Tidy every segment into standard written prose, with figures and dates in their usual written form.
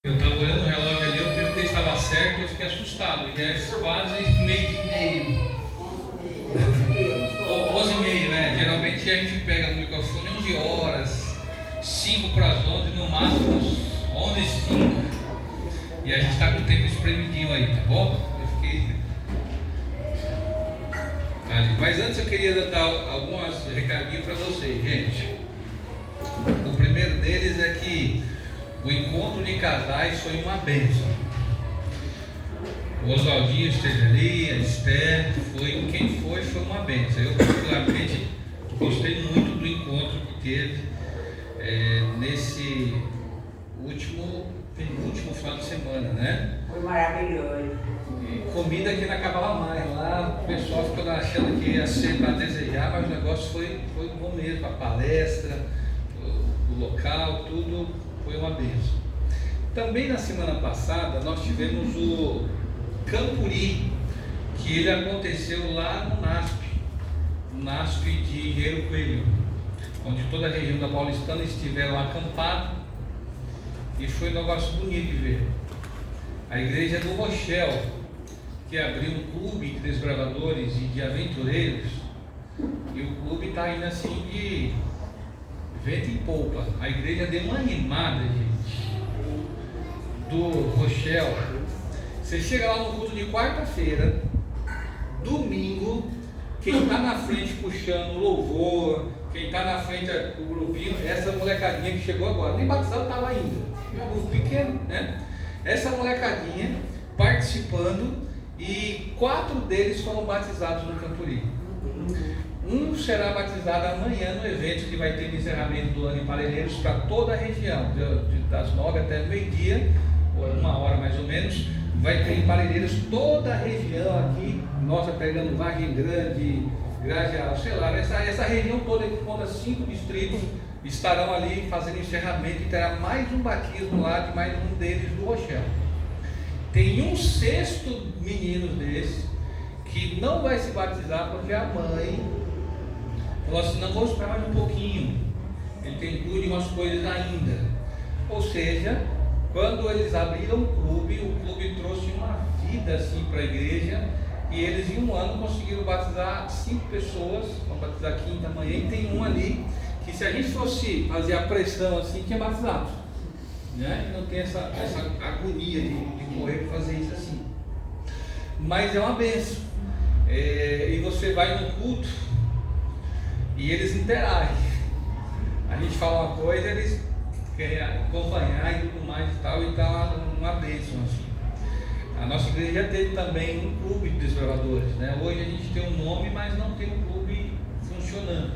Eu estava olhando o relógio ali, eu perguntei se estava certo e eu fiquei assustado. Já é quase meio. 11h30, né? Geralmente a gente pega no microfone 11 horas, 5 para as 11, no máximo 11h05. E a gente está com o tempo espremidinho aí, tá bom? Eu fiquei. Mas antes eu queria dar alguns recadinhos para vocês, gente. O primeiro deles é que o encontro de casais foi uma bênção. O Oswaldinho esteve ali, a Esther, quem foi uma bênção. Eu particularmente gostei muito do encontro que teve nesse penúltimo final de semana, né? Foi maravilhoso. E comida que não acabava mais. Lá o pessoal ficou achando que ia ser para desejar, mas o negócio foi bom mesmo. A palestra, o local, tudo foi uma bênção. Também na semana passada nós tivemos o Campuri, que ele aconteceu lá no NASP de Engenheiro Coelho, onde toda a região da Paulistana estiver lá acampado, e foi um negócio bonito de ver. A igreja do Rochel, que abriu um clube de desbravadores e de aventureiros, e o clube está indo assim de vento em polpa. A igreja deu uma animada, gente, do Rochel. Você chega lá no culto de quarta-feira, domingo, quem está na frente puxando louvor, quem está na frente o grupinho, essa molecadinha que chegou agora, nem batizado estava ainda, um grupo pequeno, né? Essa molecadinha participando, e 4 deles foram batizados no Campuri. Um será batizado amanhã no evento que vai ter no encerramento do ano em Parelheiros para toda a região, das 9 até meio-dia, ou 1 hora mais ou menos. Vai ter em Parelheiros toda a região aqui, nossa, pegando Vargem Grande, Grajaú, sei lá, essa região toda que conta 5 distritos estarão ali fazendo encerramento, e terá mais um batismo lá de mais um deles do Rochel. Tem um 6º menino desse que não vai se batizar porque a mãe falou assim: não, vamos esperar mais um pouquinho, ele tem tudo e umas coisas ainda. Ou seja, quando eles abriram o clube trouxe uma vida assim para a igreja, e eles em 1 ano conseguiram batizar 5 pessoas, vão batizar quinta amanhã, e tem um ali que, se a gente fosse fazer a pressão assim, tinha batizado, né? E não tem essa agonia de correr para fazer isso assim. Mas é uma bênção. E você vai no culto e eles interagem. A gente fala uma coisa, eles querem acompanhar e tudo mais e tal, e tá uma bênção assim. A nossa igreja teve também um clube de desbravadores, né? Hoje a gente tem um nome, mas não tem um clube funcionando.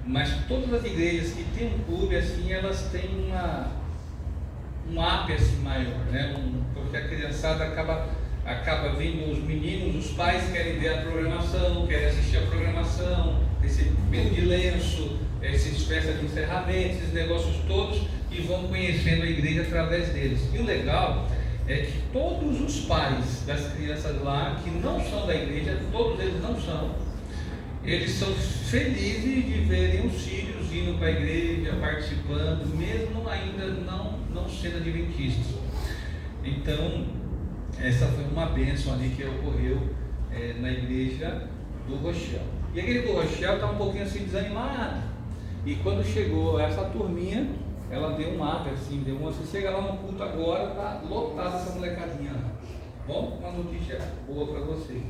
Mas todas as igrejas que têm um clube assim, elas têm um ápice assim maior, né? Porque a criançada acaba vindo, os meninos, os pais querem ver a programação, querem assistir a programação, esse meio de lenço, essas festas de encerramento, esses negócios todos, e vão conhecendo a igreja através deles. E o legal é que todos os pais das crianças lá, que não são da igreja, todos eles não são, eles são felizes de verem os filhos indo para a igreja, participando, mesmo ainda não sendo adventistas. Então, essa foi uma bênção ali que ocorreu na igreja do Rochel. E a igreja do Rochel está um pouquinho assim desanimada. E quando chegou essa turminha, ela deu um up assim, você chega lá no culto agora, está lotada essa molecadinha lá. Bom, uma notícia boa para vocês.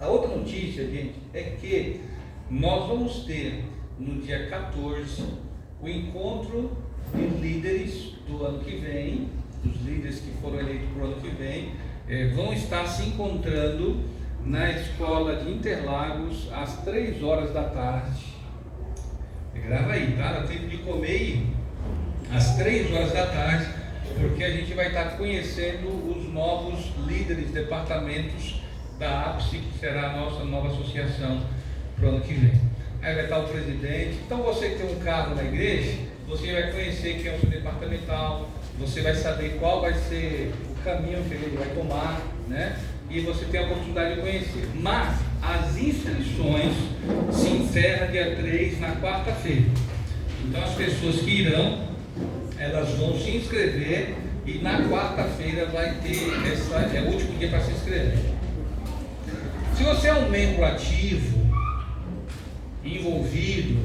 A outra notícia, gente, é que nós vamos ter no dia 14 o encontro de líderes do ano que vem. Os líderes que foram eleitos para o ano que vem vão estar se encontrando na escola de Interlagos às 3 horas da tarde. Grava aí, tá? Dá tempo de comer às 3 horas da tarde, porque a gente vai estar conhecendo os novos líderes, departamentos da APSE, que será a nossa nova associação para o ano que vem. Aí vai estar o presidente. Então, você que tem um cargo na igreja, você vai conhecer quem é o seu departamental, você vai saber qual vai ser o caminho que ele vai tomar, né? E você tem a oportunidade de conhecer. Mas as inscrições se encerram dia 3, na quarta-feira. Então, as pessoas que irão elas vão se inscrever e na quarta-feira vai ter é o último dia para se inscrever. Se você é um membro ativo, envolvido,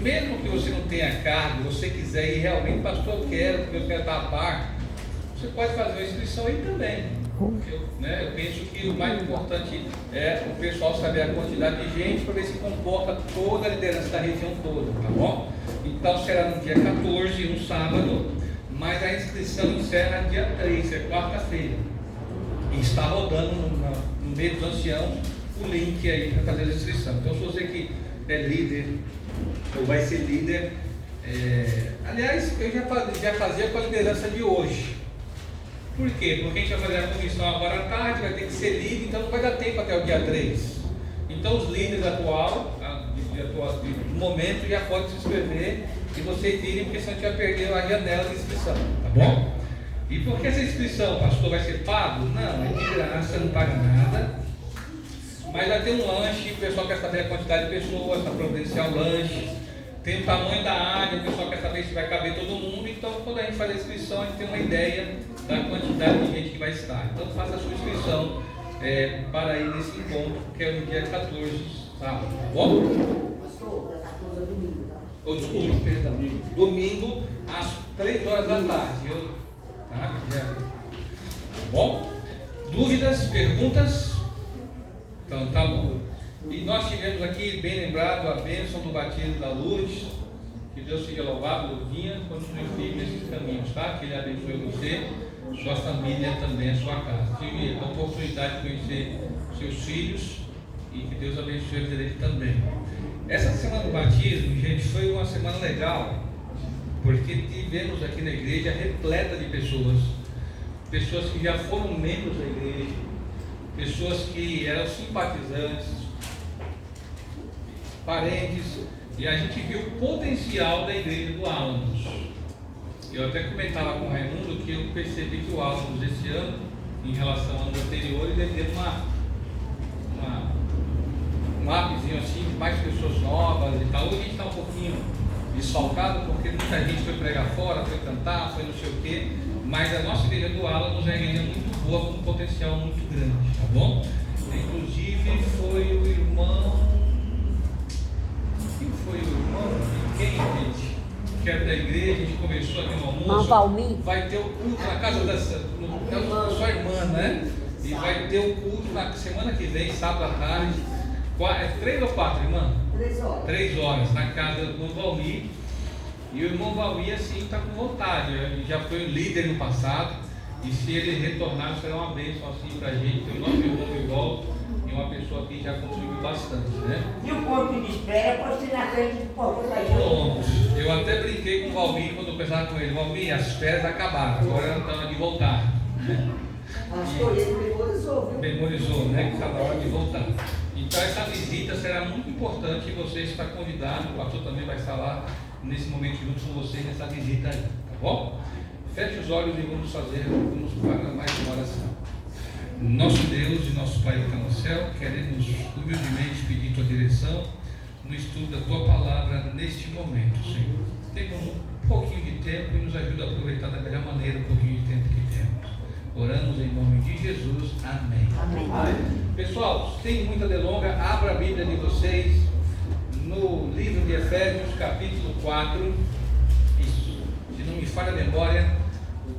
mesmo que você não tenha cargo, você quiser ir realmente, pastor, eu quero estar a par, você pode fazer uma inscrição aí também. Eu penso que o mais importante é o pessoal saber a quantidade de gente para ver se comporta toda a liderança da região toda, tá bom? Então será no dia 14, no sábado, mas a inscrição encerra dia 3, é quarta-feira. E está rodando no meio dos anciãos o link aí para fazer a inscrição. Então se você que é líder ou vai ser líder, aliás, eu já fazia com a liderança de hoje. Por quê? Porque a gente vai fazer a comissão agora à tarde, vai ter que ser líder, então não vai dar tempo até o dia 3. Então os líderes atual do momento já podem se inscrever e vocês irem, porque senão a gente vai perder a janela de inscrição, tá bom? E por que essa inscrição, pastor, vai ser pago? Não, é de graça, não paga nada. Mas vai ter um lanche, o pessoal quer saber a quantidade de pessoas para providenciar o lanche. Tem o tamanho da área, o pessoal quer saber se vai caber todo mundo. Então, quando a gente faz a inscrição, a gente tem uma ideia da quantidade de gente que vai estar. Então, faça a sua inscrição para ir nesse encontro, que é no dia 14, sábado, tá bom? Pastor, 14 é domingo, tá? Ou desculpa, perdão. Domingo, às 3 horas da tarde. Tá bom? Dúvidas, perguntas? Então, tá bom. E nós tivemos aqui, bem lembrado, a bênção do batismo da Lourdes. Que Deus seja louvado, Lourdinha, continue firme nesses caminhos, tá? Que Ele abençoe você, sua família também, a sua casa. Tive a oportunidade de conhecer seus filhos e que Deus abençoe a vida dele também. Essa semana do batismo, gente, foi uma semana legal, porque tivemos aqui na igreja repleta de pessoas que já foram membros da igreja, pessoas que eram simpatizantes, parentes, e a gente viu o potencial da igreja do Álamos. Eu até comentava com o Raimundo que eu percebi que o Álamos esse ano, em relação ao ano anterior, ele deu um upzinho assim, de mais pessoas novas e tal. Hoje a gente está um pouquinho desfalcado, porque muita gente foi pregar fora, foi cantar, foi não sei o quê, mas a nossa igreja do Álamos é uma igreja muito boa, com um potencial muito grande, tá bom? Inclusive foi o irmão. Quem foi o irmão? Quem, gente? Que era da igreja, a gente conversou aqui no almoço. Vai ter o culto na casa da sua irmã, né? E vai ter o culto na semana que vem, sábado à tarde. 3 ou 4, irmã? 3 horas. 3 horas, na casa do irmão Valmir. E o irmão Valmir, assim, está com vontade. Ele já foi líder no passado. E se ele retornar, será uma bênção assim para a gente. O nosso irmão de volta e uma pessoa que já contribuiu bastante, né? E o ponto de espera pode ser na frente do portão da Bom, eu até brinquei com o Valmir quando eu pensava com ele: Valmir, as férias acabaram, agora ela está de voltar. Acho que ele memorizou, viu? Memorizou, né? Que está na hora de voltar. Então essa visita será muito importante e você está convidado, o pastor também vai estar lá nesse momento junto com vocês nessa visita aí, tá bom? Feche os olhos e vamos para mais uma oração. Nosso Deus e nosso Pai que está no céu, queremos humildemente pedir tua direção no estudo da tua palavra neste momento, Senhor. Temos um pouquinho de tempo e nos ajuda a aproveitar da melhor maneira o pouquinho de tempo que temos. Oramos em nome de Jesus. Amém. Amém. Pessoal, sem muita delonga, abra a Bíblia de vocês no livro de Efésios, capítulo 4. Isso, se não me falha a memória,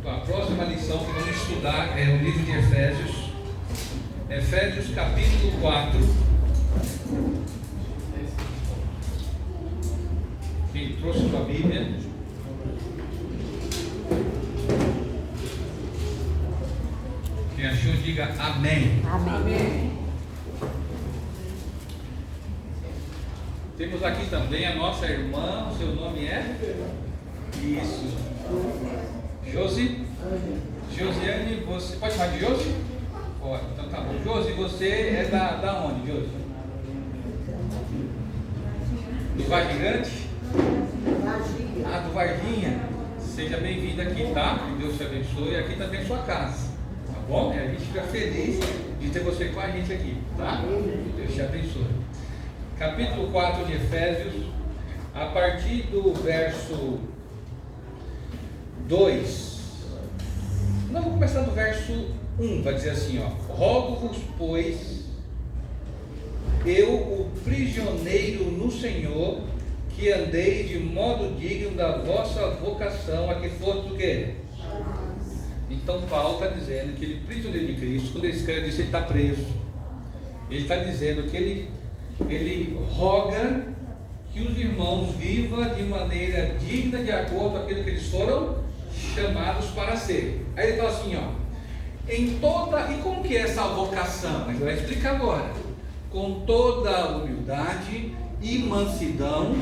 a próxima lição que vamos estudar é o livro de Efésios. Efésios, capítulo 4. Quem trouxe sua Bíblia? Quem achou, diga amém. Amém. Temos aqui também a nossa irmã, seu nome é? Isso. Josi? Josiane, você pode chamar de Josi? Pode, então tá bom. Josi, você é da onde, Josi? Do Vargigante? Ah, do Varginha. Seja bem-vindo aqui, tá? Que Deus te abençoe. Aqui também é sua casa, tá bom? E a gente fica feliz de ter você com a gente aqui, tá? Que Deus te abençoe. Capítulo 4 de Efésios, a partir do verso 2. Nós vamos começar do verso 1, vai dizer assim, ó: rogo-vos, pois, eu, o prisioneiro no Senhor, que andeis de modo digno da vossa vocação, a que fosse o quê? Então Paulo está dizendo que ele, prisioneiro de Cristo, quando ele escreve isso, ele está preso. Ele está dizendo que ele roga que os irmãos vivam de maneira digna, de acordo com aquilo que eles foram chamados para ser. Aí ele fala assim, ó: em toda, e como que é essa vocação? Ele vai explicar agora. Com toda humildade e mansidão,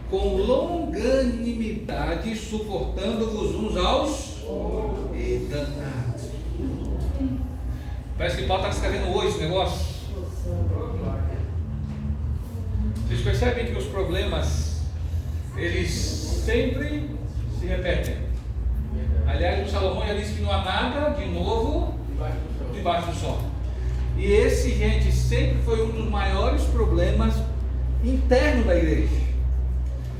com longanimidade, suportando-vos uns aos danados. Parece que Paulo está escrevendo hoje esse negócio. Vocês percebem que os problemas, eles sempre se repetem. Aliás, o Salomão já disse que não há nada de novo debaixo do sol. E esse, gente, sempre foi um dos maiores problemas internos da igreja.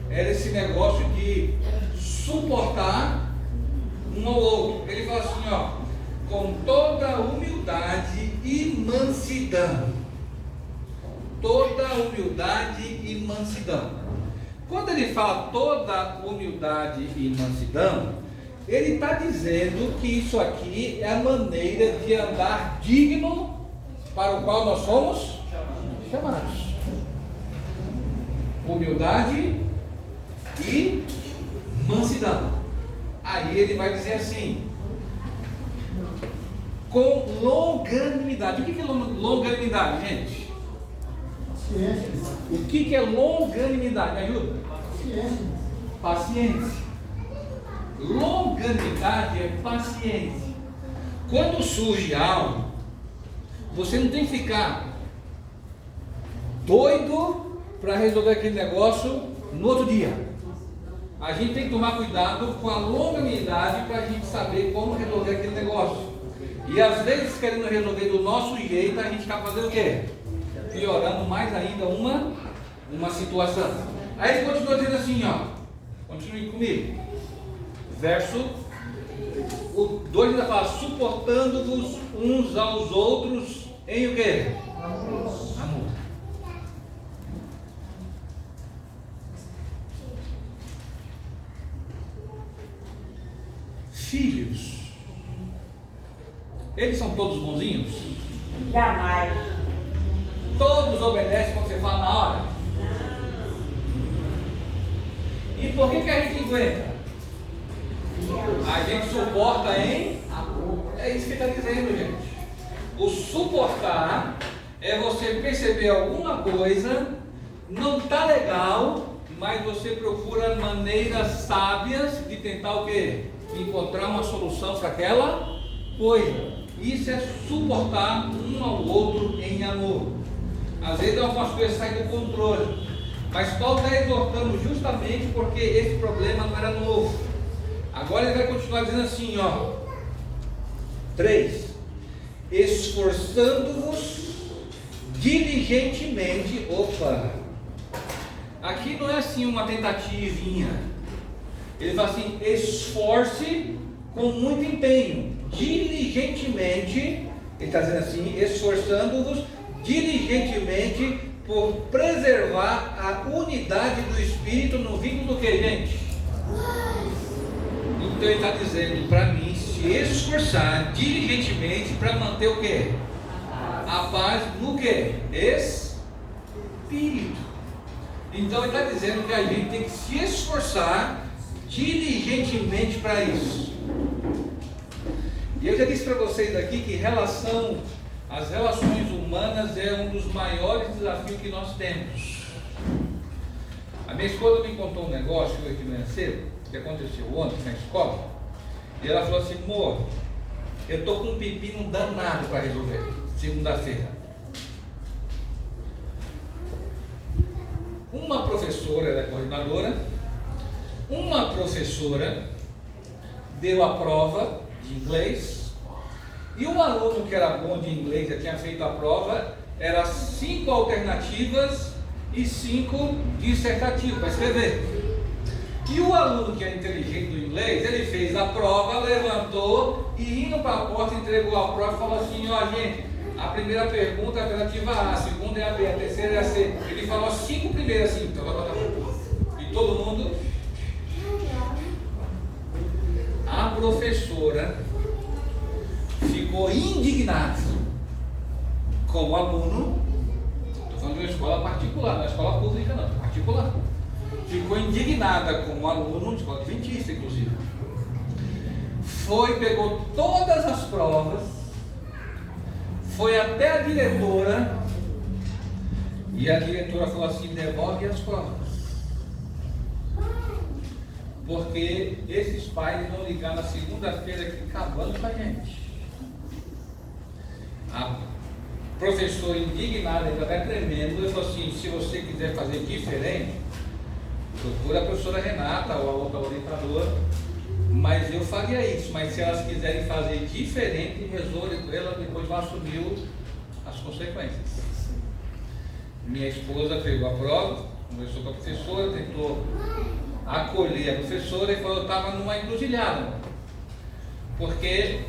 Era esse negócio de suportar um ao outro. Ele fala assim, ó: com toda humildade e mansidão. Toda humildade e mansidão. Quando ele fala toda humildade e mansidão, ele está dizendo que isso aqui é a maneira de andar digno para o qual nós somos chamados. Humildade e mansidão. Aí ele vai dizer assim: com longanimidade. O que é longanimidade, gente? O que é longanimidade? Me ajuda? Paciência. Longanimidade é paciência. Quando surge algo, você não tem que ficar doido para resolver aquele negócio no outro dia. A gente tem que tomar cuidado com a longanimidade para a gente saber como resolver aquele negócio. E às vezes, querendo resolver do nosso jeito, a gente está fazendo o quê? Piorando mais ainda uma situação. Aí ele continua dizendo assim, ó, continue comigo. Verso 2 ainda fala: suportando-vos uns aos outros em o quê? Amor. Filhos, eles são todos bonzinhos? Jamais. Todos obedecem quando você fala na hora? E por que a gente aguenta? A gente suporta em amor. É isso que ele está dizendo, gente. O suportar é você perceber alguma coisa, não está legal, mas você procura maneiras sábias de tentar o quê? Encontrar uma solução para aquela coisa. Isso é suportar um ao outro em amor. Às vezes algumas coisas saem do controle, mas Paulo está exortando justamente porque esse problema não era novo. Agora ele vai continuar dizendo assim, ó: 3. Esforçando-vos diligentemente. Opa! Aqui não é assim uma tentativinha. Ele fala assim: esforce com muito empenho, diligentemente. Ele está dizendo assim: esforçando-vos diligentemente por preservar a unidade do Espírito no vínculo do que, gente? Então ele está dizendo para mim se esforçar diligentemente para manter o que? A paz no que? Espírito. Então ele está dizendo que a gente tem que se esforçar diligentemente para isso. E eu já disse para vocês aqui que as relações humanas é um dos maiores desafios que nós temos. A minha esposa me contou um negócio hoje de manhã cedo, que aconteceu ontem na escola, e ela falou assim: amor, eu estou com um pepino danado para resolver, segunda-feira. Uma professora, ela é coordenadora, uma professora deu a prova de inglês, e um aluno que era bom de inglês, já tinha feito a prova, era 5 alternativas e 5 dissertativas para escrever. E o aluno que é inteligente do inglês, ele fez a prova, levantou e indo para a porta, entregou a prova e falou assim, ó gente, a primeira pergunta é a alternativa A, a segunda é a B, a terceira é a C. Ele falou as 5 primeiras assim, e todo mundo. A professora ficou indignada com o aluno, estou falando de uma escola particular, não é escola pública não, particular. Ficou indignada com o aluno, de escola adventista inclusive. Pegou todas as provas, foi até a diretora, e a diretora falou assim, devolve as provas. Porque esses pais vão ligar na segunda-feira aqui acabando com a gente. A professora indignada, ainda vai tremendo, e falou assim, se você quiser fazer diferente, procura a professora Renata ou a outra orientadora, mas eu faria isso, mas se elas quiserem fazer diferente, resolve com ela, depois vai assumir as consequências. Minha esposa pegou a prova, conversou com a professora, tentou acolher a professora e falou que eu estava numa encruzilhada, porque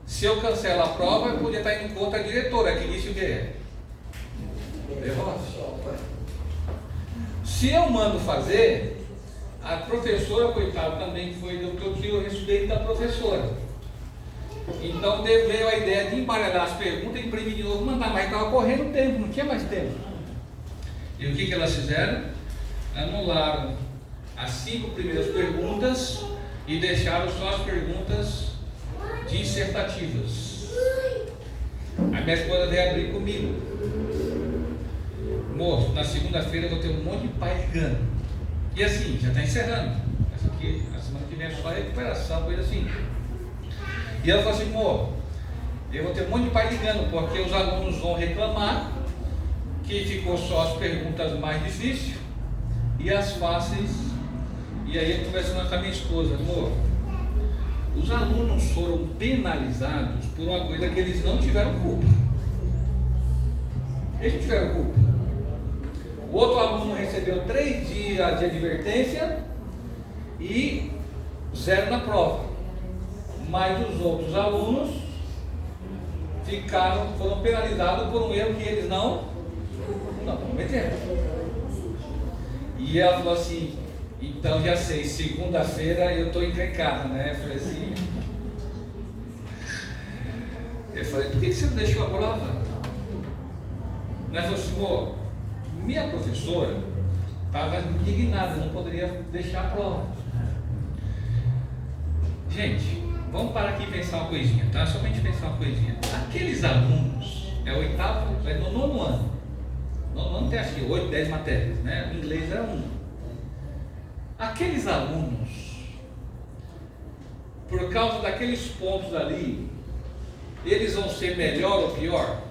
se eu cancelo a prova, eu podia estar indo contra a diretora, que disse o que é? Derrota. Se eu mando fazer, a professora, coitada, também foi do que eu tiro o respeito da professora. Então veio a ideia de embaralhar as perguntas, imprimir de novo, mandar, mas estava correndo tempo, não tinha mais tempo. E o que elas fizeram? Anularam as 5 primeiras perguntas e deixaram só as perguntas dissertativas. A minha esposa veio abrir comigo. Amor, na segunda-feira eu vou ter um monte de pai ligando. E assim, já está encerrando. Essa aqui, a semana que vem é só recuperação, coisa assim. E ela falou assim, amor, eu vou ter um monte de pai ligando, porque os alunos vão reclamar que ficou só as perguntas mais difíceis e as fáceis. E aí eu conversando com a minha esposa, amor, os alunos foram penalizados por uma coisa que eles não tiveram culpa. Eles não tiveram culpa. O outro aluno recebeu 3 dias de advertência e 0 na prova. Mas os outros alunos foram penalizados por um erro que eles não cometeram. E ela falou assim, então já sei, segunda-feira eu estou encrencada, né? Eu falei assim, por que você não deixou a prova? Ela falou assim, amor, minha professora estava indignada, não poderia deixar a prova. Gente, vamos parar aqui e pensar uma coisinha, tá? Somente pensar uma coisinha. Aqueles alunos, é o 8º, é no 9º ano. No 9º ano tem acho que 8, 10 matérias, né? O inglês é 1. Aqueles alunos, por causa daqueles pontos ali, eles vão ser melhor ou pior?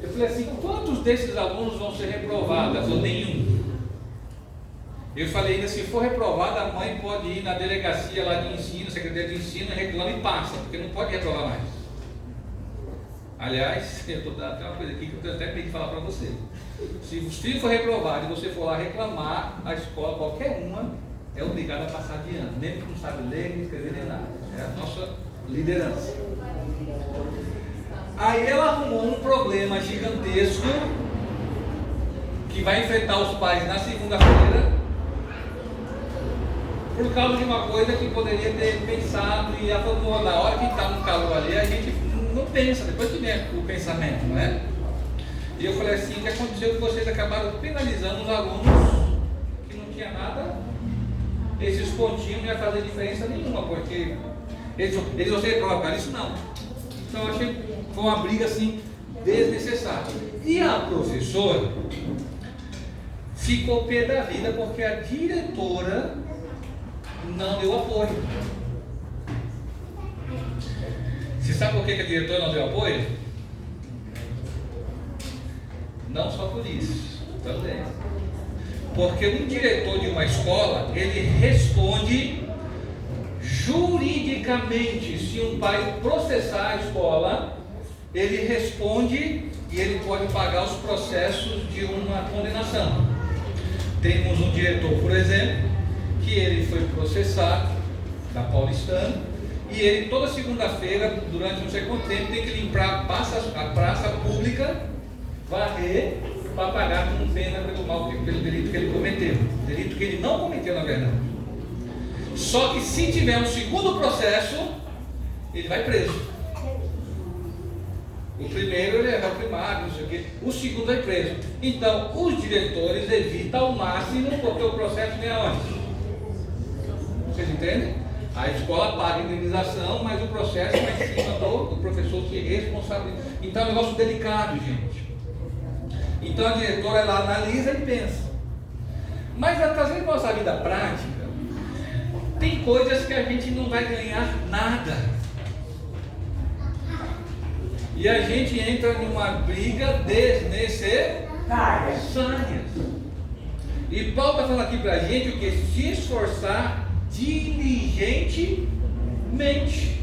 Eu falei assim, quantos desses alunos vão ser reprovados? Ela falou, nenhum. Eu falei ainda, se for reprovado, a mãe pode ir na delegacia lá de ensino, secretaria de ensino, reclama e passa, porque não pode reprovar mais. Aliás, eu estou dando uma coisa aqui que eu até tenho que falar para você. Se o filho for reprovado e você for lá reclamar, a escola, qualquer uma, é obrigada a passar de ano, mesmo que não sabe ler, nem escrever, nem nada. É a nossa liderança. Aí ela arrumou um problema gigantesco que vai enfrentar os pais na segunda-feira por causa de uma coisa que poderia ter pensado, e ela falou, na hora que está no calor ali, a gente não pensa, depois que vem o pensamento, não é? E eu falei assim, o que aconteceu que vocês acabaram penalizando os alunos que não tinha nada, esses pontinhos não ia fazer diferença nenhuma, porque eles vão ser reprovados, isso não. Então eu achei que foi uma briga assim desnecessária. E a professora ficou pé da vida porque a diretora não deu apoio. Você sabe por que a diretora não deu apoio? Não só por isso, também. Porque um diretor de uma escola, ele responde juridicamente. Se um pai processar a escola, ele responde e ele pode pagar os processos de uma condenação. Temos um diretor, por exemplo, que ele foi processado da Paulistana, e ele toda segunda-feira, durante não sei quanto tempo, tem que limpar a praça pública, varrer, para pagar com pena pelo delito que ele cometeu. Delito que ele não cometeu, na verdade. Só que se tiver um segundo processo, ele vai preso. O primeiro ele é réu primário, não sei o quê. O segundo vai preso. Então, os diretores evitam ao máximo, porque o processo vem aonde? Vocês entendem? A escola paga a indenização, mas o processo vai em cima do professor que é responsável. Então é um negócio delicado, gente. Então a diretora ela analisa e pensa. Mas trazendo para a nossa vida prática, tem coisas que a gente não vai ganhar nada. E a gente entra numa briga desnecessária. E Paulo está falando aqui para a gente o que? Se esforçar diligentemente.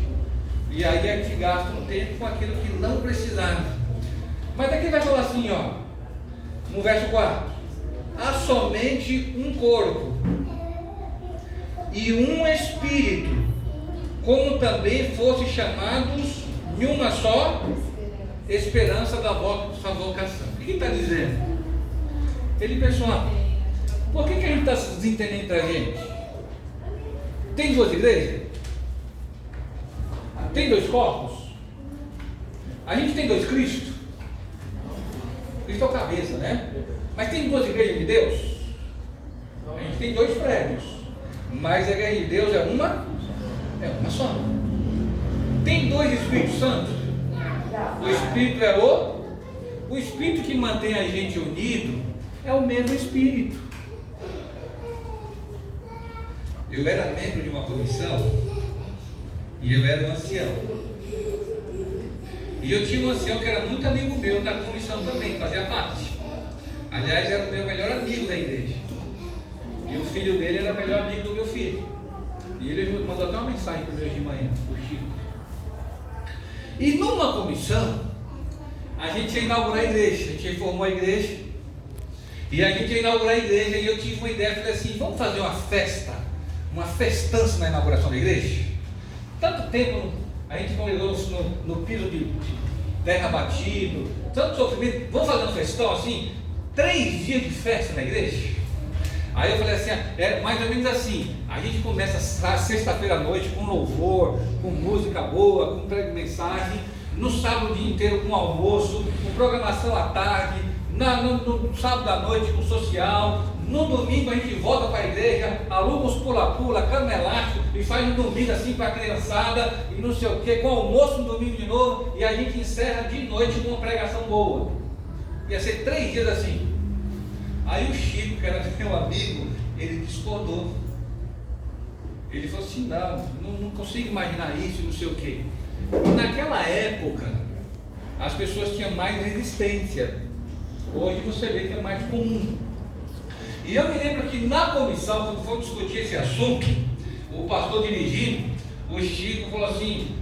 E aí a gente gasta um tempo com aquilo que não precisava. Mas daqui vai falar assim, ó, no verso 4: há somente um corpo e um espírito, como também fossem chamados em uma só esperança da vossa vocação. O que ele está dizendo? Ele, pessoal, por que a gente está se desentendendo entre a gente? Tem duas igrejas? Tem dois corpos? A gente tem dois Cristos? Cristo é o cabeça, né? Mas tem duas igrejas de Deus? A gente tem dois prédios, mas a igreja de Deus é uma só. Tem dois Espíritos Santos? O Espírito é o Espírito que mantém a gente unido é o mesmo Espírito. Eu era membro de uma comissão e eu era um ancião. E eu tinha um ancião que era muito amigo meu da comissão também, fazia parte. Aliás, era o meu melhor amigo da igreja. E o filho dele era o melhor amigo do meu filho. E ele mandou até uma mensagem para mim hoje de manhã, o Chico. E numa comissão, a gente ia inaugurar a igreja, a gente reformou a igreja. E a gente ia inaugurar a igreja e eu tive uma ideia, falei assim, vamos fazer uma festa, uma festança na inauguração da igreja? Tanto tempo a gente congregou no piso de terra batido, tanto sofrimento, vamos fazer um festão assim, 3 dias de festa na igreja? Aí eu falei assim, é mais ou menos assim, a gente começa sexta-feira à noite com louvor, com música boa, com mensagem, no sábado o dia inteiro com almoço, com programação à tarde, no sábado à noite com social, no domingo a gente volta para a igreja, aluga os pula-pula, cama elástico e faz um domingo assim para a criançada e não sei o que, com almoço no domingo de novo, e a gente encerra de noite com uma pregação boa. Ia ser 3 dias assim. Aí o Chico, que era meu amigo, ele discordou. Ele falou assim, não consigo imaginar isso, não sei o que. E naquela época as pessoas tinham mais resistência. Hoje você vê que é mais comum. E eu me lembro que na comissão, quando foi discutir esse assunto, o pastor dirigindo, o Chico falou assim,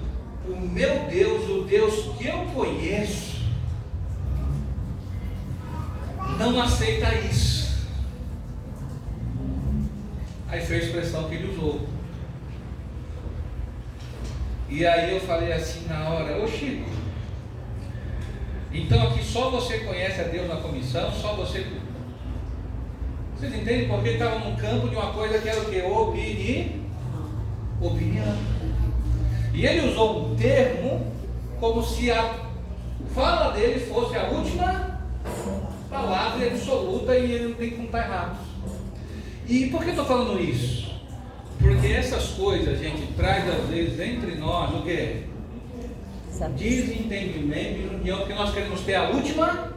o meu Deus, o Deus que eu conheço, não aceita isso. Aí foi a expressão que ele usou. E aí eu falei assim na hora, ô Chico, então aqui só você conhece a Deus na comissão, só você... Vocês entendem? Porque ele estava num campo de uma coisa que era o que? Opinião. E ele usou um termo como se a fala dele fosse a última palavra absoluta e ele não tem como estar errado. E por que eu estou falando isso? Porque essas coisas, gente, traz às vezes entre nós o quê? Desentendimento e união, porque nós queremos ter a última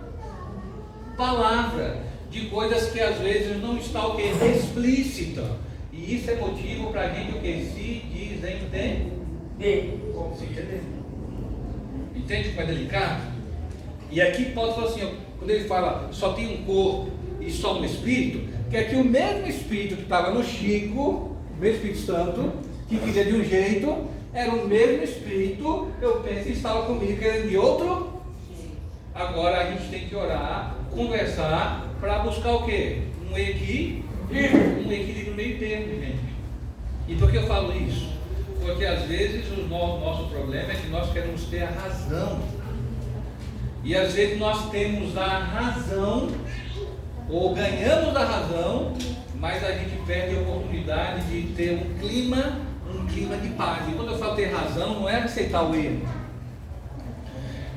palavra de coisas que às vezes não está o que? Explícita. E isso é motivo para a gente o que? Se desentender. Como se entender? Entende como é delicado? E aqui Paulo fala assim, ó, quando ele fala só tem um corpo e só um espírito, que é que o mesmo espírito que estava no Chico, o mesmo Espírito Santo, que queria de um jeito, era o mesmo espírito, eu penso que estava comigo querendo de outro. Agora a gente tem que orar, conversar, para buscar o quê? um equilíbrio meio termo, gente. E por que eu falo isso? Porque às vezes o nosso problema é que nós queremos ter a razão. E às vezes nós temos a razão, ou ganhamos a razão, mas a gente perde a oportunidade de ter um clima de paz. E quando eu falo ter razão, não é aceitar o erro.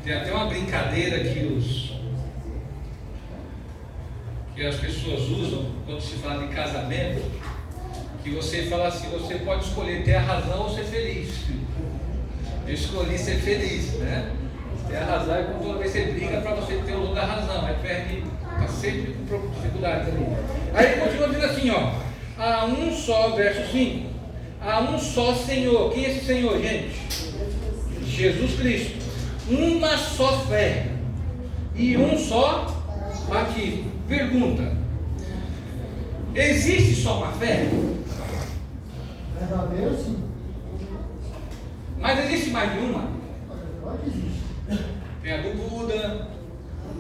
Tem até uma brincadeira que as pessoas usam quando se fala de casamento, que você fala assim: você pode escolher ter a razão ou ser feliz. Eu escolhi ser feliz, né? Ter a razão é quando toda vez você briga para você ter o dono da razão, aí perde, está sempre com dificuldade ali. Aí ele continua dizendo assim, ó: há um só, verso 5, há um só Senhor. Quem é esse Senhor, gente? Jesus Cristo. Uma só fé e um só batismo. Pergunta: existe só uma fé? Verdadeiro, sim. Mas existe mais de uma? Claro que existe. Tem a do Buda,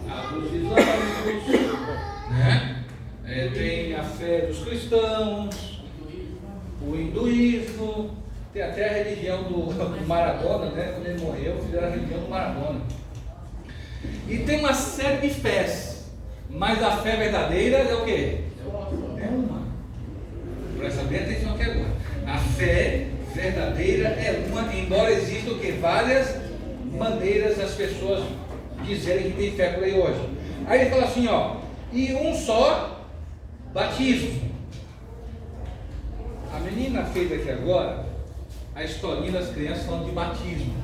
a dos islâmicos, né? Tem a fé dos cristãos, o hinduísmo, tem até a religião do Maradona, né? Quando ele morreu, fizeram a religião do Maradona. E tem uma série de fés, mas a fé verdadeira é o quê? É uma. Presta bem atenção aqui agora. A fé verdadeira é uma, embora existam o quê? Várias maneiras das pessoas dizerem que tem fé por aí hoje. Aí ele fala assim, ó: e um só batismo. A menina fez aqui agora a historinha das crianças falando de batismo.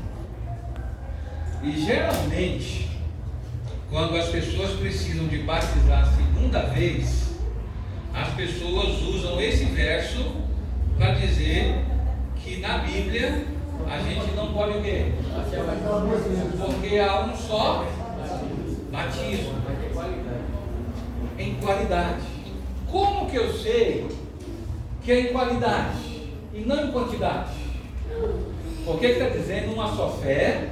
E geralmente, quando as pessoas precisam de batizar a segunda vez, as pessoas usam esse verso para dizer que na Bíblia a gente não pode o quê? Porque há um só batismo em qualidade. Como que eu sei que é em qualidade e não em quantidade? Porque ele está dizendo uma só fé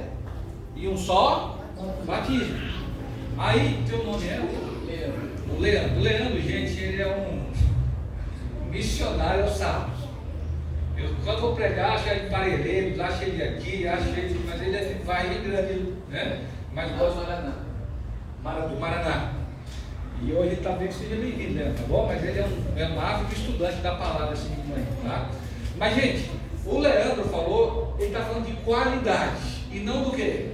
e um só batismo. Aí, teu nome é? O Leandro. O Leandro, gente, ele é um missionário aos sábados. Quando eu vou pregar, acho ele parelheiro, acho ele aqui, acho ele, mas ele vai em grande, né? Mas gosta do Maraná. E hoje ele está bem que seja bem-vindo, né? Tá bom? Mas ele é um ávido estudante da palavra assim de manhã, tá? Mas, gente, o Leandro falou, ele está falando de qualidade e não do quê?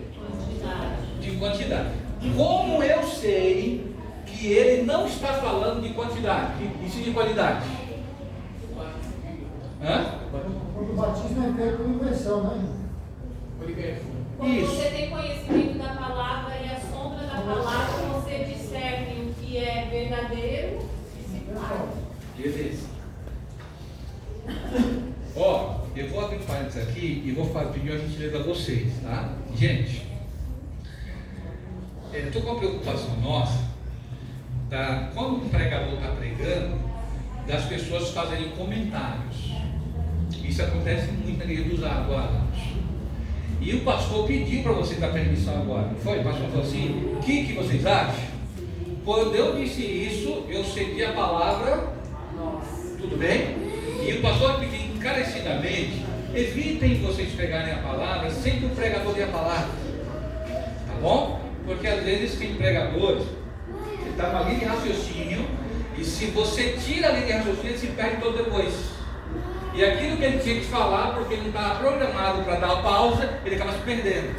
De quantidade. Como eu sei que ele não está falando de quantidade, e sim de qualidade? Quando o batismo é feito por imersão, né? Quando Isso. você tem conhecimento da palavra e a sombra da palavra, você discerne o que é verdadeiro e se faz. Beleza. Ó, eu vou abrir parênteses aqui e vou pedir uma gentileza a vocês, tá? Gente, eu estou com uma preocupação nossa, tá? Quando o pregador está pregando, das pessoas fazerem comentários. Isso acontece muito na igreja dos Águados. E o pastor pediu para você dar permissão agora, não foi? O pastor falou assim: o que vocês acham? Quando eu disse isso, eu cedi a palavra, tudo bem? E o pastor pediu encarecidamente: evitem vocês pegarem a palavra sem que o pregador dê a palavra, tá bom? Porque às vezes tem pregadores que está numa linha de raciocínio, e se você tira a linha de raciocínio, ele se perde todo depois. E aquilo que ele tinha que falar, porque ele não estava programado para dar a pausa, ele acaba se perdendo.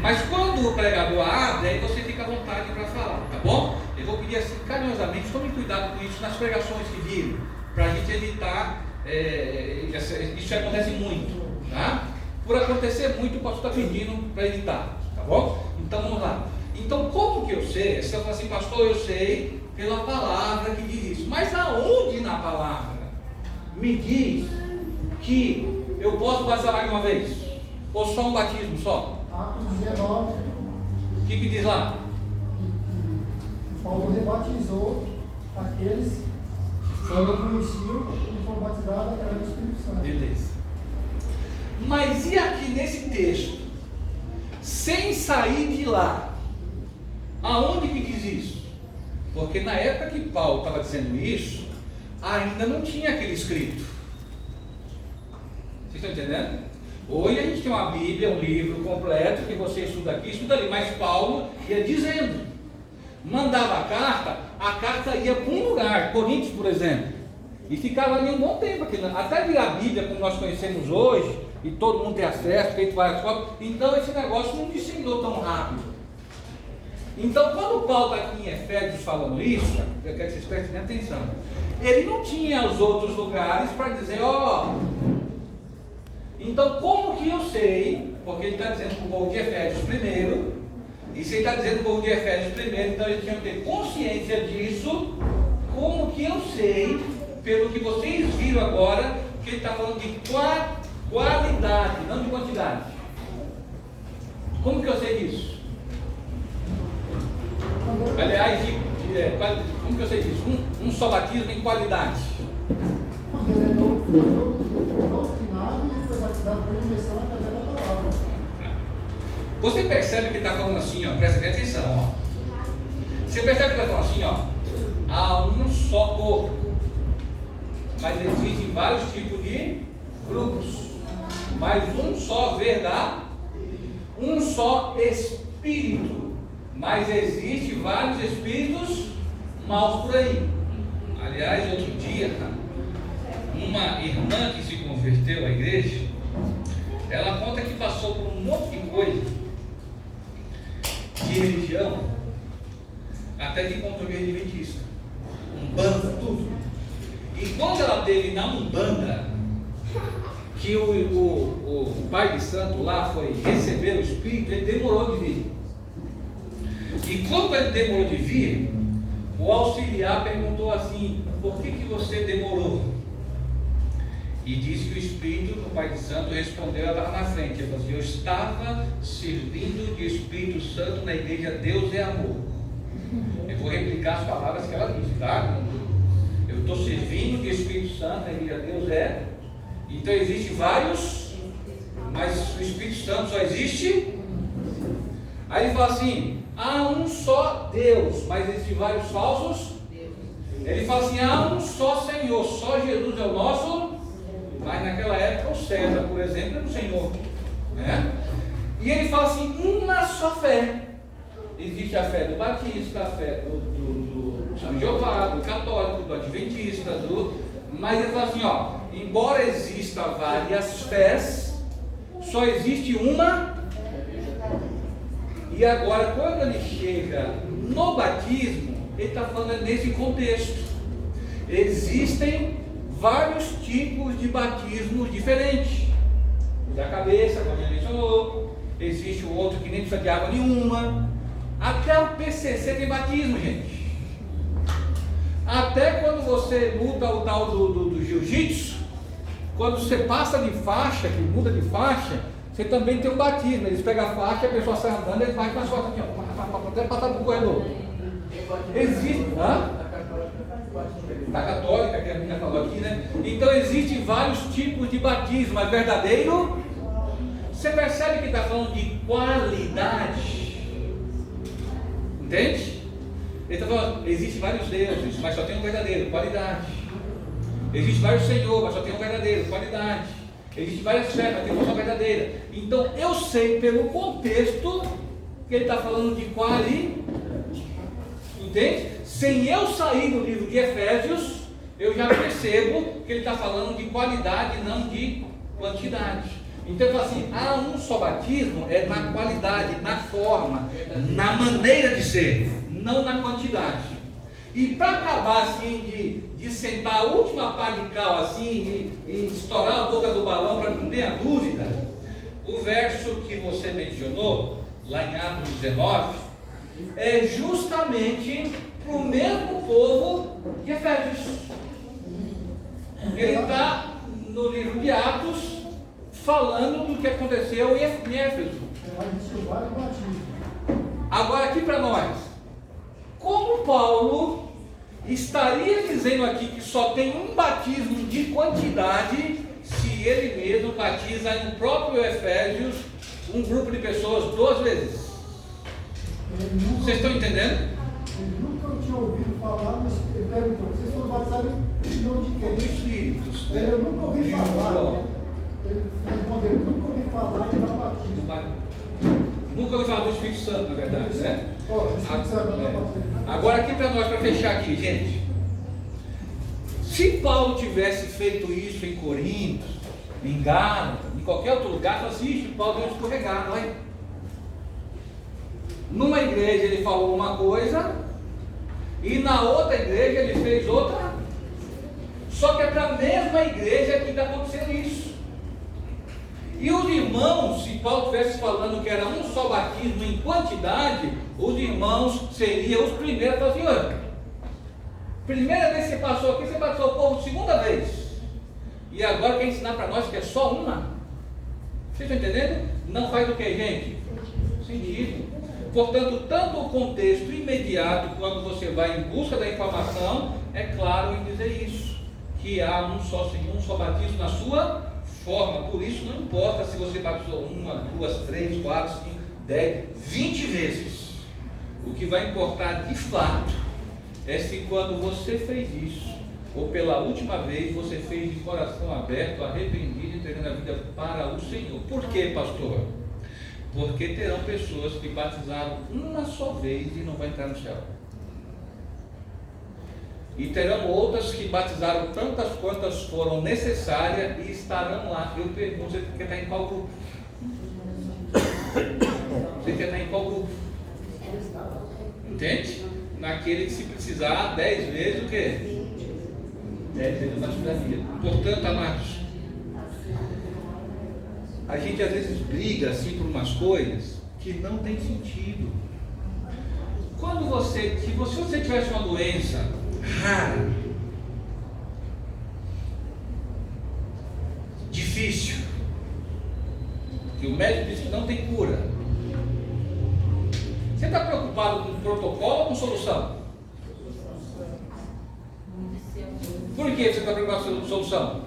Mas quando o pregador abre, aí você fica à vontade para falar, tá bom? Eu vou pedir assim, carinhosamente, tome cuidado com isso nas pregações que virem, para a gente evitar, isso acontece muito, tá? Por acontecer muito, o pastor está pedindo para evitar, tá bom? Então vamos lá. Então, como que eu sei? Você fala assim: pastor, eu sei pela palavra que diz isso. Mas aonde na palavra me diz que eu posso batizar mais de uma vez? Ou só um batismo só? Atos 19. O que diz lá? Paulo rebatizou aqueles que não conheciam e foram batizados através do Espírito Santo. Beleza. Mas e aqui nesse texto? Sem sair de lá, aonde que diz isso? Porque na época que Paulo estava dizendo isso, ainda não tinha aquele escrito. Vocês estão entendendo? Hoje a gente tem uma Bíblia, um livro completo, que você estuda aqui, estuda ali, mas Paulo ia dizendo. Mandava a carta ia para um lugar, Coríntios, por exemplo, e ficava ali um bom tempo, até virar a Bíblia como nós conhecemos hoje, e todo mundo tem acesso, feito várias cópias, então esse negócio não disseminou tão rápido. Então, quando Paulo está aqui em Efésios falando isso, eu quero que vocês prestem atenção, ele não tinha os outros lugares para dizer, então como que eu sei, porque ele está dizendo para o povo de Efésios primeiro, e se ele está dizendo para o povo de Efésios primeiro, então ele tinha que ter consciência disso, como que eu sei, pelo que vocês viram agora, que ele está falando de qualidade, não de quantidade. Como que eu sei disso? Aliás, como que eu sei disso? Um só batismo em qualidade. Porque ele é doutrinado e foi batizado por imersão através da palavra. Você percebe que ele está falando assim, presta bem atenção, Você percebe que ele está falando assim, há um só corpo, mas existem vários tipos de grupos, mas um só verdade, um só espírito, mas existem vários espíritos maus por aí. Aliás, outro dia, uma irmã que se converteu à igreja, ela conta que passou por um monte de coisa de religião, até de encontro adventista, Umbanda, tudo. E quando ela teve na Umbanda, que o pai de santo lá foi receber o Espírito, ele demorou de vir. E quando ele demorou de vir, o auxiliar perguntou assim, por que você demorou? E disse que o Espírito, o pai de santo, respondeu, ela estava na frente, ele falou assim, eu estava servindo de Espírito Santo na igreja Deus é Amor. Eu vou replicar as palavras que ela disse, tá? Eu estou servindo de Espírito Santo na igreja Deus é. Então existem vários, mas o Espírito Santo só existe. Aí ele fala assim, há um só Deus, mas existem vários falsos. Ele fala assim, há um só Senhor, só Jesus é o nosso. Mas naquela época o César, por exemplo, era o Senhor, né? E ele fala assim, uma só fé. Existe a fé do batista, a fé do São Jeová, do católico, do adventista, mas ele fala assim, embora exista várias fés, só existe uma. E agora, quando ele chega no batismo, ele está falando nesse contexto. Existem vários tipos de batismos diferentes. O da cabeça, como ele mencionou. Existe o outro que nem precisa de água nenhuma. Até o PCC tem batismo, gente. Até quando você luta o tal do jiu-jitsu, quando você passa de faixa, que muda de faixa, você também tem um batismo. Eles pegam a faixa, a pessoa sai andando, eles vai com as costas aqui, até passar pro corredor. Existe, da católica, que a menina falou aqui, né? Então existem vários tipos de batismo, mas verdadeiro. Você percebe que está falando de qualidade? Entende? Ele está falando, existem vários deuses, mas só tem um verdadeiro, qualidade. Existe vários senhores, mas só tem um verdadeiro, qualidade. Existem várias fés, mas tem uma só verdadeira. Então eu sei pelo contexto que ele está falando de qualidade. Entende? Sem eu sair do livro de Efésios, eu já percebo que ele está falando de qualidade, não de quantidade. Então ele fala assim, há um só batismo, é na qualidade, na forma, na maneira de ser, não na quantidade. E para acabar assim, de sentar a última pá de cal assim, e estourar a boca do balão para não ter a dúvida, o verso que você mencionou, lá em Atos 19, é justamente para o mesmo povo de Efésios. Ele está no livro de Atos falando do que aconteceu em Éfeso. Agora aqui para nós, como Paulo estaria dizendo aqui que só tem um batismo de quantidade, se ele mesmo batiza no próprio Efésios um grupo de pessoas 2 vezes? Vocês estão entendendo? Ele nunca tinha ouvido falar, mas ele perguntou: vocês foram batizados em nome de quem? Do Espírito. Eu nunca ouvi falar. Ele respondeu: eu nunca ouvi falar em batismo. Nunca ouvi falar do Espírito Santo, na verdade, né? O Espírito Santo não é batismo. Agora aqui para nós, para fechar aqui, gente. Se Paulo tivesse feito isso em Corinto, em Gálatas, em qualquer outro lugar, assiste, Paulo deu escorregado, olha. Numa igreja ele falou uma coisa, e na outra igreja ele fez outra. Só que é para a mesma igreja que está acontecendo isso. E os irmãos, se Paulo estivesse falando que era um só batismo em quantidade, os irmãos seriam os primeiros a falar assim: olha, primeira vez que você passou aqui, você batizou o povo segunda vez. E agora quer ensinar para nós que é só uma? Vocês estão entendendo? Não faz o que, gente? Sentido. Portanto, tanto o contexto imediato, quando você vai em busca da informação, é claro em dizer isso, que há um só batismo na sua forma. Por isso não importa se você batizou 1, 2, 3, 4, 5, 10, 20 vezes. O que vai importar de fato é se quando você fez isso, ou pela última vez, você fez de coração aberto, arrependido, entregando a vida para o Senhor. Por quê, pastor? Porque terão pessoas que batizaram uma só vez e não vão entrar no céu. E terão outras que batizaram tantas quantas foram necessárias e estarão lá. Eu pergunto: você quer estar em qual grupo? Você quer estar em qual grupo? Entende? Naquele que, se precisar, 10 vezes o quê? 10 vezes mais para vida. Portanto, amados, a gente às vezes briga assim por umas coisas que não tem sentido. Se você tivesse uma doença rara, difícil, que o médico diz que não tem cura, você está preocupado com protocolo ou com solução? Por que você está preocupado com solução?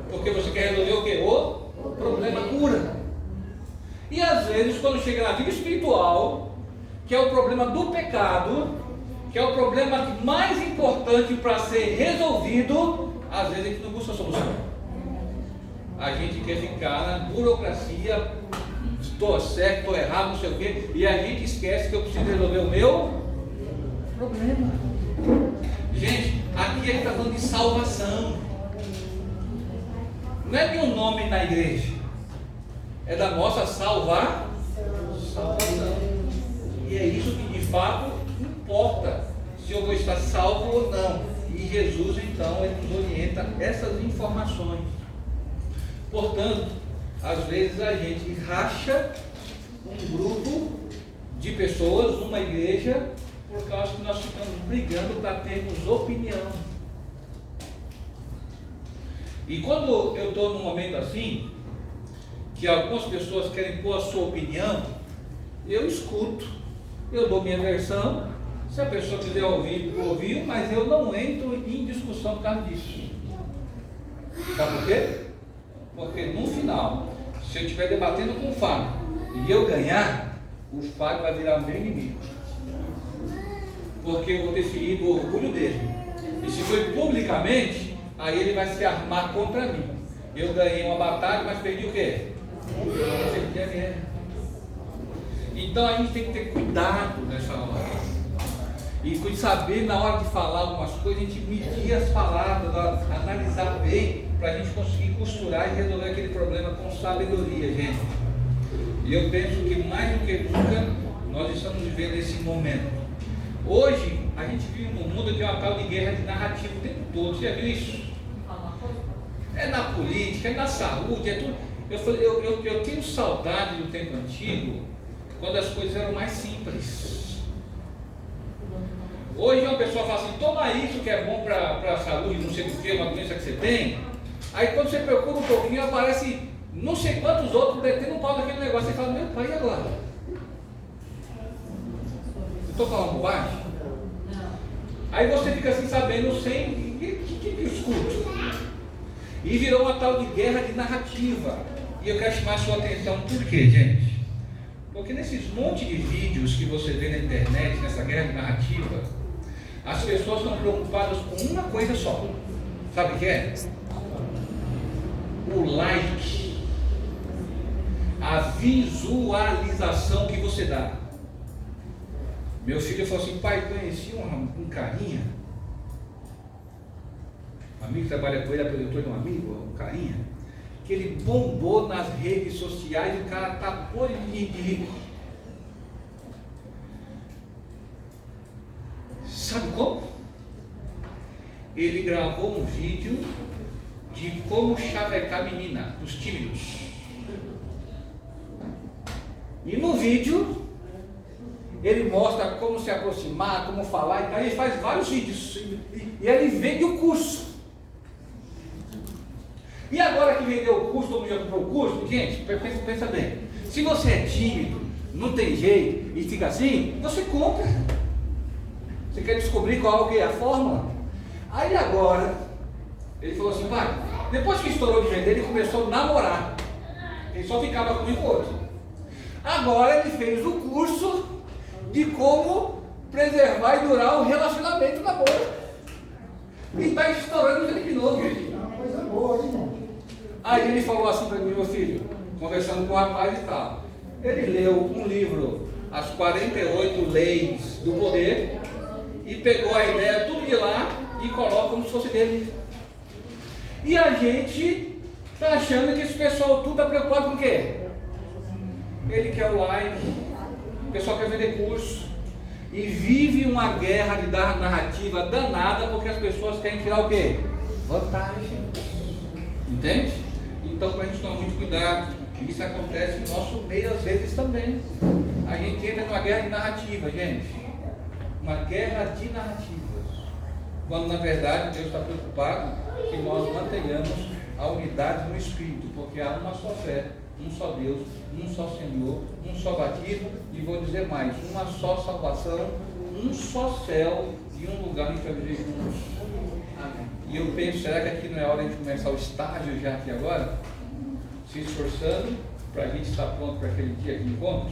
Porque você quer resolver o quê? O problema, cura. E às vezes, quando chega na vida espiritual, que é o problema do pecado, que é o problema mais importante para ser resolvido, às vezes a gente não busca solução. A gente quer ficar na burocracia: estou certo, estou errado, não sei o quê, e a gente esquece que eu preciso resolver o meu problema. Gente, aqui a gente está falando de salvação. Não é meu nome na igreja, é da nossa salvação. E é isso que de fato importa, se eu vou estar salvo ou não. E Jesus então ele nos orienta essas informações. Portanto, às vezes a gente racha um grupo de pessoas numa igreja por causa que nós ficamos brigando para termos opinião. E quando eu estou num momento assim, que algumas pessoas querem pôr a sua opinião, eu escuto, eu dou minha versão, se a pessoa quiser ouvir, ouviu, mas eu não entro em discussão por causa disso. Sabe por quê? Porque no final, se eu estiver debatendo com o Fábio e eu ganhar, o Fábio vai virar meu inimigo. Porque eu vou ter ferido o orgulho dele. E se foi publicamente, aí ele vai se armar contra mim. Eu ganhei uma batalha, mas perdi o quê? Eu perdi a guerra. Então a gente tem que ter cuidado nessa hora. E saber na hora de falar algumas coisas, a gente medir as palavras, analisar bem, para a gente conseguir costurar e resolver aquele problema com sabedoria, gente. E eu penso que mais do que nunca, nós estamos vivendo esse momento. Hoje, a gente vive num mundo que é uma tal de guerra de narrativa o tempo todo. Você já viu isso? É na política, é na saúde, é tudo. Eu tenho saudade do tempo antigo, quando as coisas eram mais simples. Hoje uma pessoa fala assim: toma isso que é bom para a saúde, não sei o que, uma doença que você tem. Aí quando você procura um pouquinho, aparece não sei quantos outros detendo um pau daquele negócio. Você fala: meu pai, e agora? Eu estou falando bobagem? Aí você fica assim sabendo sem que eu escuto. E virou uma tal de guerra de narrativa. E eu quero chamar a sua atenção. Por quê, gente? Porque nesses monte de vídeos que você vê na internet, nessa guerra de narrativa, as pessoas estão preocupadas com uma coisa só. Sabe o que é? O like. A visualização que você dá. Meu filho falou assim: pai, conheci um carinha, um amigo que trabalha com ele, é produtor de um amigo, um carinha, que ele bombou nas redes sociais e o cara tá de rico. Sabe como? Ele gravou um vídeo de como chavecar a menina, dos tímidos. E no vídeo ele mostra como se aproximar, como falar e tal. Ele faz vários vídeos e ele vende o curso. E agora que vendeu o curso, todo mundo já comprou o curso, gente, pensa bem. Se você é tímido, não tem jeito e fica assim, você compra. Você quer descobrir qual é a fórmula? Aí agora, ele falou assim: pai, depois que estourou de vender, ele começou a namorar. Ele só ficava com um e com o outro. Agora ele fez o curso de como preservar e durar o relacionamento na namoro. E está estourando de novo, gente. É uma coisa boa, hein, irmão? Aí ele falou assim para mim: meu filho, conversando com o rapaz e tal. Ele leu um livro, As 48 Leis do Poder, e pegou a ideia tudo de lá e coloca como se fosse dele. E a gente está achando que esse pessoal tudo está preocupado com o quê? Ele quer o like, o pessoal quer vender curso, e vive uma guerra de narrativa danada, porque as pessoas querem tirar o quê? Vantagem. Entende? Então, para a gente tomar muito cuidado, isso acontece no nosso meio às vezes também. A gente entra numa guerra de narrativa, gente. Uma guerra de narrativas. Quando na verdade Deus está preocupado que nós mantenhamos a unidade no Espírito, porque há uma só fé, um só Deus, um só Senhor, um só batismo, e vou dizer mais, uma só salvação, um só céu e um lugar em que viver juntos. Amém. E eu penso, será que aqui não é hora de começar o estágio já aqui agora? Se esforçando para a gente estar pronto para aquele dia de encontro?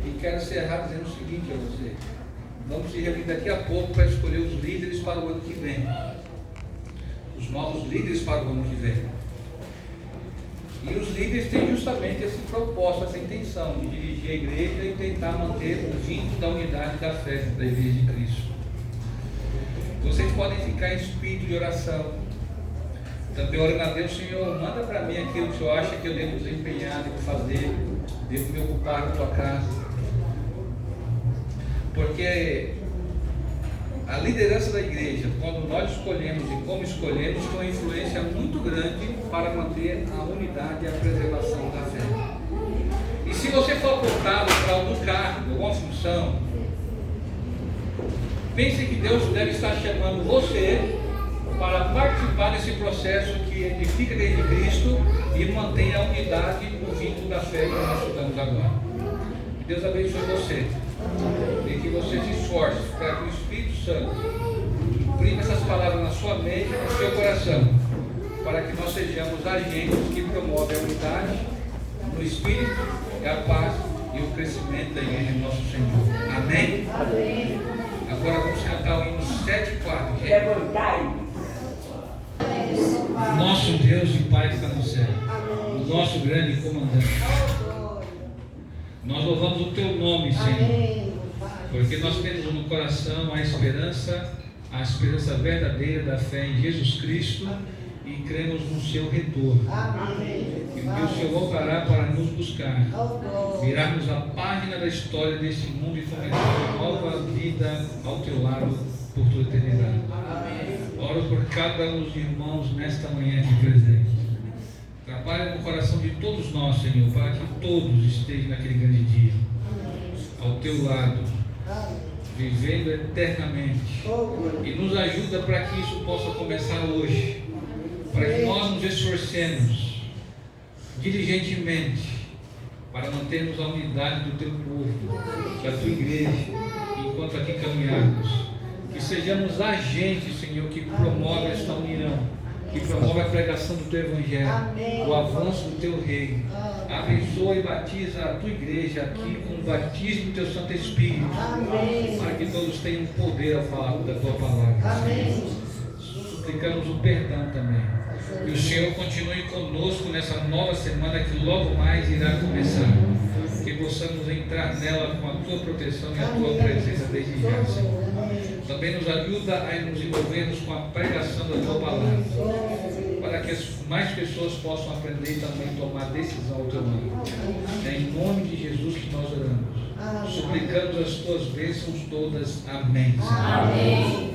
E quero encerrar dizendo o seguinte a você: vamos se reunir daqui a pouco para escolher os líderes para o ano que vem. Os novos líderes para o ano que vem. E os líderes têm justamente esse propósito, essa intenção de dirigir a igreja e tentar manter o vínculo da unidade da fé da igreja de Cristo. Vocês podem ficar em espírito de oração. Também orando a Deus: Senhor, manda para mim aquilo que o Senhor acha que eu devo desempenhar, devo fazer, devo me ocupar na tua casa. Porque a liderança da igreja, quando nós escolhemos e como escolhemos, tem uma influência muito grande para manter a unidade e a preservação da fé. E se você for apontado para algum cargo, alguma função, pense que Deus deve estar chamando você para participar desse processo que edifica a igreja de Cristo e mantém a unidade no vínculo da fé que nós estudamos agora. Deus abençoe você. E que você se esforce para que o Espírito Santo imprima essas palavras na sua mente e no seu coração, para que nós sejamos agentes que promovem a unidade no Espírito, a paz e o crescimento da igreja de nosso Senhor. Amém? Amém. Agora vamos cantar o hino 7:4. Levantai. Nosso Deus e Pai que está no céu, o nosso grande comandante, nós louvamos o Teu nome, Senhor, porque nós temos no coração a esperança verdadeira da fé em Jesus Cristo e cremos no Seu retorno. E que o Senhor voltará para nos buscar, virarmos a página da história deste mundo e fomentar nova vida ao Teu lado por toda a eternidade. Oro por cada um dos irmãos nesta manhã aqui presente. Trabalha no coração de todos nós, Senhor, para que todos estejam naquele grande dia, ao Teu lado, vivendo eternamente. E nos ajuda para que isso possa começar hoje, para que nós nos esforcemos diligentemente para mantermos a unidade do Teu povo, da Tua igreja, enquanto aqui caminharmos. Que sejamos agentes, Senhor, que promovem esta união que promove a pregação do teu evangelho, Amém. o avanço do teu reino. Amém. Abençoa e batiza a tua igreja aqui com o batismo do teu Santo Espírito, Amém. para que todos tenham poder ao falar da tua palavra. Amém. Suplicamos o perdão também. Que o Senhor continue conosco nessa nova semana que logo mais irá começar. Que possamos entrar nela com a tua proteção e a tua presença desde já, Senhor. Também nos ajuda a nos envolvermos com a pregação da tua palavra, para que mais pessoas possam aprender e também tomar decisão ao teu lado. É em nome de Jesus que nós oramos. Suplicamos as tuas bênçãos todas. Amém. Amém.